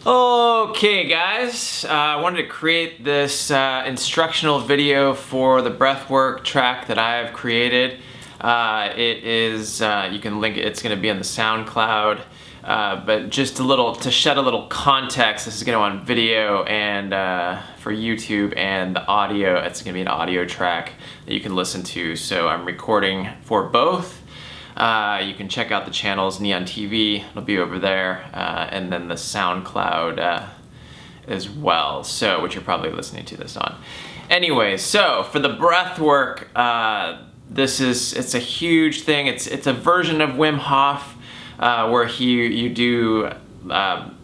Okay guys, I wanted to create this instructional video for the breathwork track that I have created. It is, you can link it, it's going to be on the SoundCloud, but just to shed a little context, this is going to go on video and for YouTube, and the audio, it's going to be an audio track that you can listen to. So I'm recording for both. You can check out the channels, Neon TV, it'll be over there, and then the SoundCloud as well, so which you're probably listening to this on. Anyway, so for the breath work, it's a huge thing. It's a version of Wim Hof where you do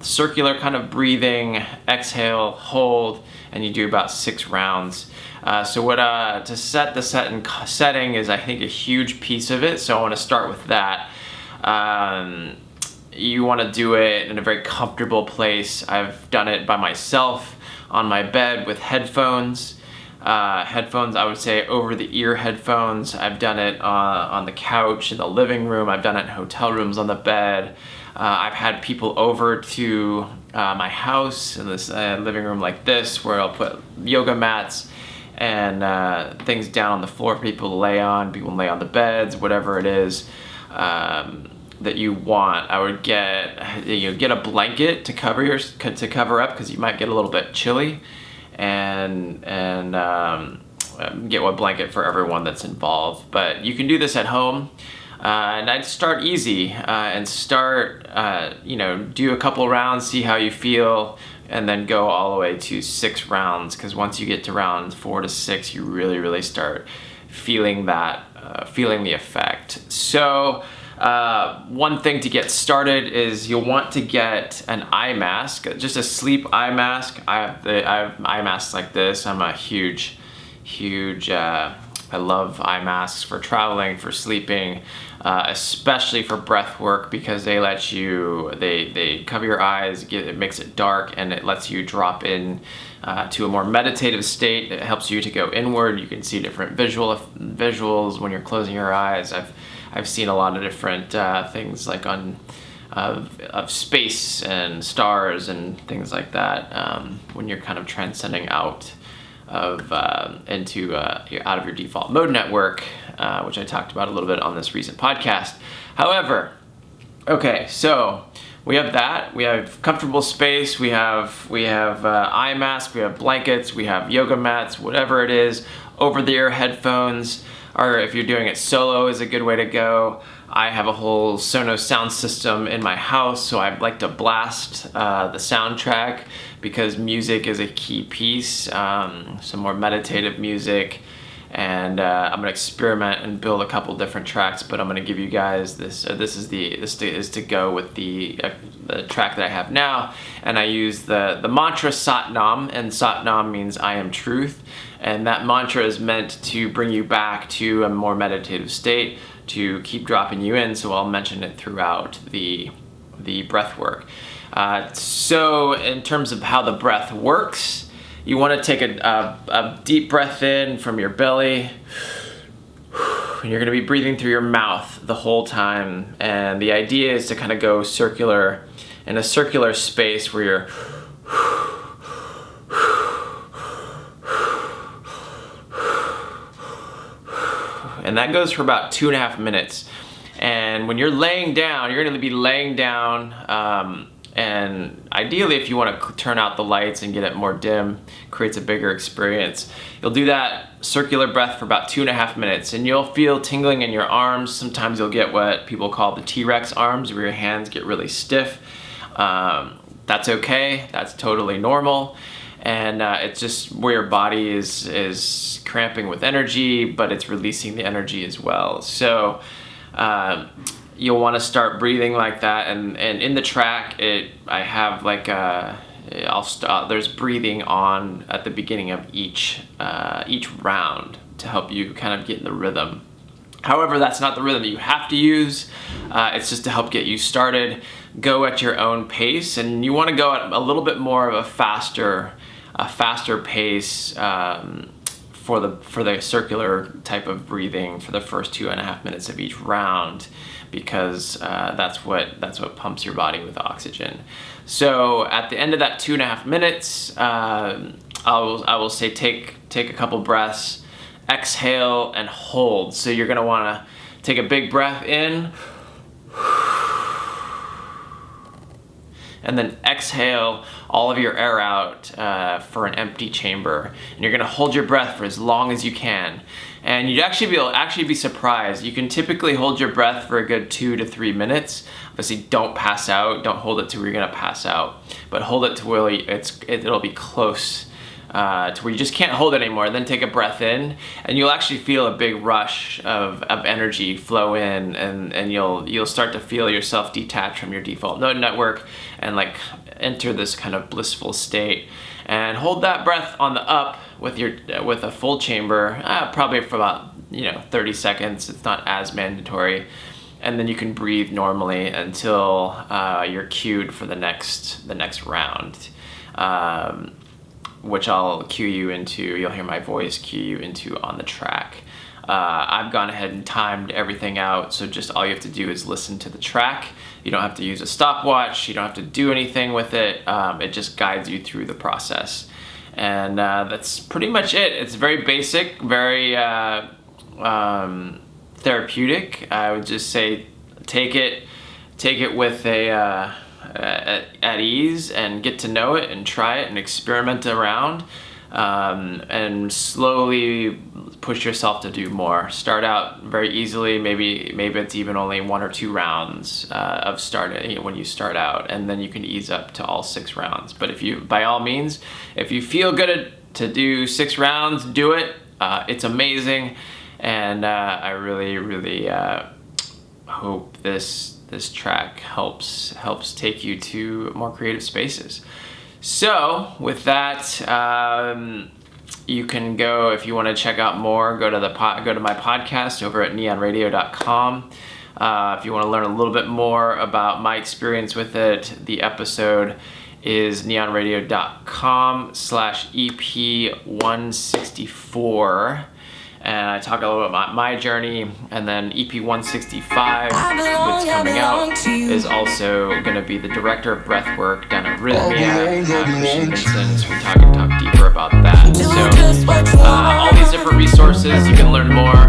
circular kind of breathing, exhale, hold, and you do about 6 rounds. So to set the setting is, I think, a huge piece of it. So I want to start with that. You want to do it in a very comfortable place. I've done it by myself on my bed with headphones. Headphones, I would say over-the-ear headphones. I've done it on the couch in the living room. I've done it in hotel rooms on the bed. I've had people over to my house in this living room like this, where I'll put yoga mats and things down on the floor for people to lay on. People lay on the beds, whatever it is that you want. I would get a blanket to cover up, because you might get a little bit chilly, and get one blanket for everyone that's involved. But you can do this at home. And I'd start easy and start, do a couple rounds, see how you feel, and then go all the way to 6 rounds. Because once you get to rounds 4 to 6, you really start feeling feeling the effect. So one thing to get started is you'll want to get an eye mask, just a sleep eye mask. I have eye masks like this. I'm a huge I love eye masks for traveling, for sleeping, especially for breath work, because they they cover your eyes, it makes it dark, and it lets you drop in to a more meditative state. It helps you to go inward. You can see different visuals when you're closing your eyes. I've seen a lot of different things, like of space and stars and things like that, when you're kind of transcending out of out of your default mode network, which I talked about a little bit on this recent podcast. However, okay, so we have that. We have comfortable space. We have eye masks. We have blankets. We have yoga mats. Whatever it is, over-the-ear headphones, or if you're doing it solo, is a good way to go. I have a whole Sonos sound system in my house, so I like to blast the soundtrack, because music is a key piece, some more meditative music, and I'm gonna experiment and build a couple different tracks, but I'm gonna give you guys this is to go with the track that I have now, and I use the mantra Sat Nam, and Sat Nam means I am truth, and that mantra is meant to bring you back to a more meditative state, to keep dropping you in, so I'll mention it throughout the breath work. So in terms of how the breath works, you want to take a deep breath in from your belly, and you're going to be breathing through your mouth the whole time, and the idea is to kind of go circular, in a circular space where you're and that goes for about 2.5 minutes. And when you're laying down, you're going to be laying down, and ideally, if you want to turn out the lights and get it more dim, creates a bigger experience, you'll do that circular breath for about 2.5 minutes, and you'll feel tingling in your arms. Sometimes you'll get what people call the T-Rex arms, where your hands get really stiff. That's okay. That's totally normal. And it's just where your body is cramping with energy, but it's releasing the energy as well. So you'll want to start breathing like that. And in the track, I have like there's breathing on at the beginning of each round to help you kind of get in the rhythm. However, that's not the rhythm that you have to use. It's just to help get you started. Go at your own pace, and you want to go at a little bit more of a faster pace for the circular type of breathing for the first 2.5 minutes of each round, because that's what pumps your body with oxygen. So at the end of that 2.5 minutes, I will say take a couple breaths, exhale and hold. So you're gonna want to take a big breath in, and then exhale all of your air out for an empty chamber. And you're gonna hold your breath for as long as you can. And you'd actually be surprised. You can typically hold your breath for a good 2 to 3 minutes. Obviously, don't pass out. Don't hold it to where you're gonna pass out, but hold it to where it'll be close to where you just can't hold it anymore. Then take a breath in, and you'll actually feel a big rush of energy flow in, and you'll start to feel yourself detach from your default node network and like enter this kind of blissful state. And hold that breath on the up with a full chamber, probably for about 30 seconds. It's not as mandatory. And then you can breathe normally until you're cued for the next round, which I'll cue you into. You'll hear my voice cue you into on the track. I've gone ahead and timed everything out, so just all you have to do is listen to the track. You don't have to use a stopwatch. You don't have to do anything with it. It just guides you through the process. And that's pretty much it. It's very basic, very therapeutic. I would just say take it with at ease, and get to know it and try it and experiment around, and slowly push yourself to do more. Start out very easily. Maybe it's even only 1 or 2 rounds of starting when you start out, and then you can ease up to all 6 rounds. But by all means, if you feel good to do 6 rounds, do it. It's amazing, and I really hope this track helps take you to more creative spaces. So with that, you can go, if you want to check out more, go to my podcast over at neonradio.com. If you want to learn a little bit more about my experience with it, the episode is neonradio.com/EP164. And I talk a little bit about my journey. And then EP 165, that's coming out, is also going to be the director of Breathwork down at Rhythmia, Christian Vincent. So we talk deeper about that. So all these different resources, you can learn more